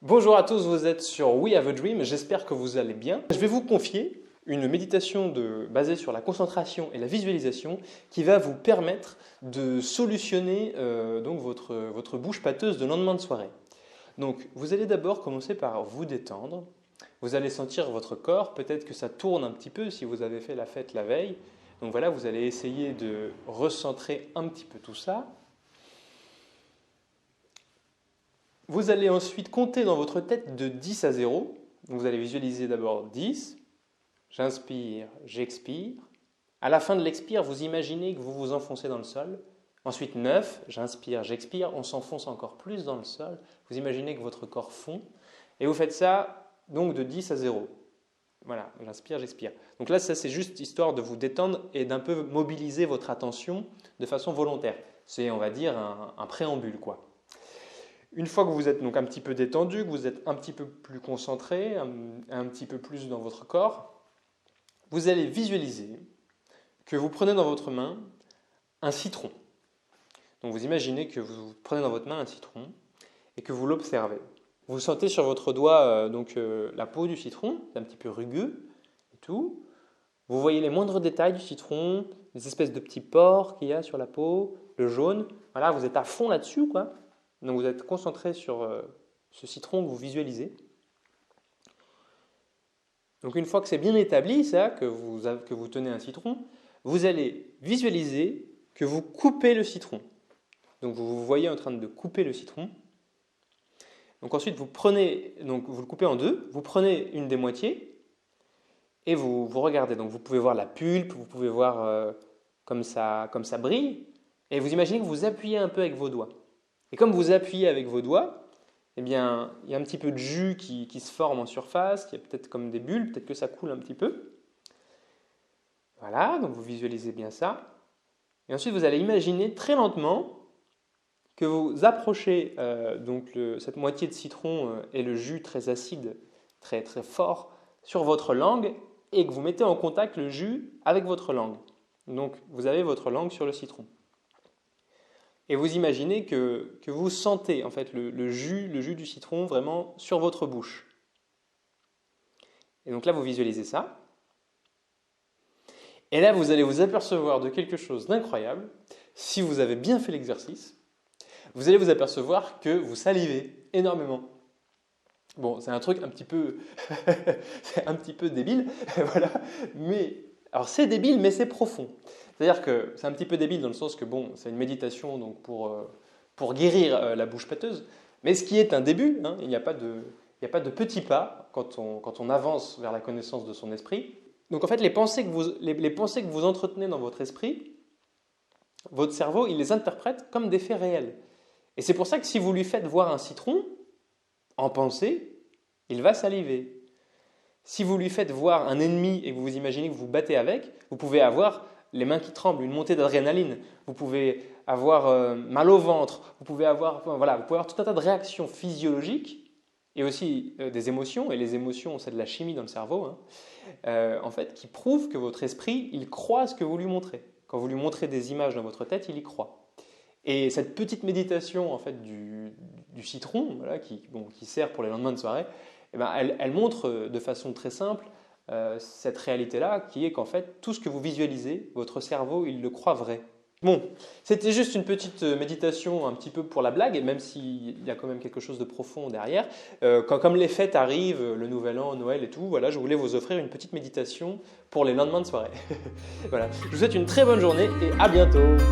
Bonjour à tous, vous êtes sur We Have a Dream, j'espère que vous allez bien. Je vais vous confier une méditation basée sur la concentration et la visualisation qui va vous permettre de solutionner donc votre bouche pâteuse de lendemain de soirée. Donc vous allez d'abord commencer par vous détendre, vous allez sentir votre corps, peut-être que ça tourne un petit peu si vous avez fait la fête la veille. Donc voilà, vous allez essayer de recentrer un petit peu tout ça. Vous allez ensuite compter dans votre tête de 10 à 0. Donc vous allez visualiser d'abord 10. J'inspire, j'expire. À la fin de l'expire, vous imaginez que vous vous enfoncez dans le sol. Ensuite 9. J'inspire, j'expire. On s'enfonce encore plus dans le sol. Vous imaginez que votre corps fond. Et vous faites ça donc de 10 à 0. Voilà, j'inspire, j'expire. Donc là, ça c'est juste histoire de vous détendre et d'un peu mobiliser votre attention de façon volontaire. C'est, on va dire, un préambule, quoi. Une fois que vous êtes donc un petit peu détendu, que vous êtes un petit peu plus concentré, un petit peu plus dans votre corps, vous allez visualiser que vous prenez dans votre main un citron. Donc vous imaginez que vous prenez dans votre main un citron et que vous l'observez. Vous sentez sur votre doigt la peau du citron, c'est un petit peu rugueux et tout. Vous voyez les moindres détails du citron, les espèces de petits pores qu'il y a sur la peau, le jaune. Voilà, vous êtes à fond là-dessus, quoi. Donc vous êtes concentré sur ce citron que vous visualisez. Donc une fois que c'est bien établi, ça, que vous tenez un citron, vous allez visualiser que vous coupez le citron. Donc vous vous voyez en train de couper le citron. Donc ensuite vous le coupez en deux, vous prenez une des moitiés et vous regardez. Donc vous pouvez voir la pulpe, vous pouvez voir comme ça brille, et vous imaginez que vous appuyez un peu avec vos doigts. Et comme vous appuyez avec vos doigts, eh bien, il y a un petit peu de jus qui se forme en surface, il y a peut-être comme des bulles, peut-être que ça coule un petit peu. Voilà, donc vous visualisez bien ça. Et ensuite, vous allez imaginer très lentement que vous approchez cette moitié de citron et le jus très acide, très, très fort, sur votre langue et que vous mettez en contact le jus avec votre langue. Donc, vous avez votre langue sur le citron. Et vous imaginez que vous sentez en fait le jus du citron vraiment sur votre bouche. Et donc là, vous visualisez ça. Et là, vous allez vous apercevoir de quelque chose d'incroyable. Si vous avez bien fait l'exercice, vous allez vous apercevoir que vous salivez énormément. Bon, c'est un truc un petit peu, c'est un petit peu débile, voilà. Mais alors c'est débile, mais c'est profond. C'est-à-dire que c'est un petit peu débile dans le sens que bon, c'est une méditation donc pour guérir la bouche pâteuse, mais ce qui est un début, hein, il n'y a pas de petits pas quand on avance vers la connaissance de son esprit. Donc en fait, les pensées que vous entretenez dans votre esprit, votre cerveau, il les interprète comme des faits réels. Et c'est pour ça que si vous lui faites voir un citron, en pensée, il va saliver. Si vous lui faites voir un ennemi et que vous imaginez que vous battez avec, vous pouvez avoir les mains qui tremblent, une montée d'adrénaline, vous pouvez avoir mal au ventre, vous pouvez avoir tout un tas de réactions physiologiques et aussi des émotions, et les émotions, c'est de la chimie dans le cerveau, hein, en fait, qui prouvent que votre esprit, il croit à ce que vous lui montrez. Quand vous lui montrez des images dans votre tête, il y croit. Et cette petite méditation en fait, du citron, voilà, qui sert pour les lendemains de soirée, eh ben, elle montre de façon très simple cette réalité-là, qui est qu'en fait, tout ce que vous visualisez, votre cerveau, il le croit vrai. Bon, c'était juste une petite méditation un petit peu pour la blague, même s'il y a quand même quelque chose de profond derrière. Comme les fêtes arrivent, le Nouvel An, Noël et tout, voilà, je voulais vous offrir une petite méditation pour les lendemains de soirée. Voilà. Je vous souhaite une très bonne journée et à bientôt.